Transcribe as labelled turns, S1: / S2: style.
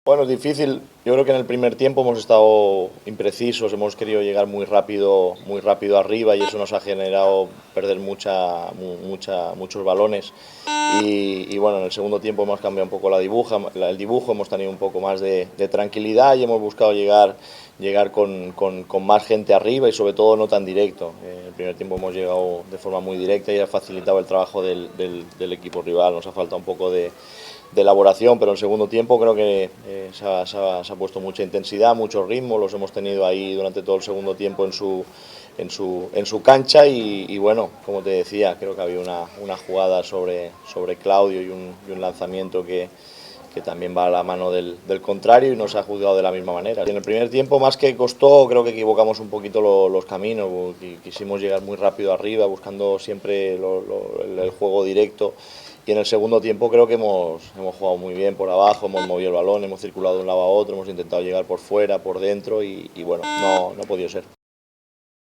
S1: Bueno, es difícil. Yo creo que en el primer tiempo hemos estado imprecisos, hemos querido llegar muy rápido arriba y eso nos ha generado perder muchos balones. Y bueno, en el segundo tiempo hemos cambiado un poco el dibujo, hemos tenido un poco más de tranquilidad y hemos buscado llegar con más gente arriba y sobre todo no tan directo. En el primer tiempo hemos llegado de forma muy directa y ha facilitado el trabajo del equipo rival. Nos ha faltado un poco de elaboración, pero en el segundo tiempo creo que se ha puesto mucha intensidad, mucho ritmo, los hemos tenido ahí durante todo el segundo tiempo en su cancha y bueno, como te decía, creo que había una jugada sobre Claudio y un lanzamiento que también va a la mano del contrario y nos ha juzgado de la misma manera. Y en el primer tiempo, más que costó, creo que equivocamos un poquito los caminos, quisimos llegar muy rápido arriba, buscando siempre el juego directo. Y en el segundo tiempo creo que hemos jugado muy bien por abajo, hemos movido el balón, hemos circulado de un lado a otro, hemos intentado llegar por fuera, por dentro y bueno, no ha podido ser.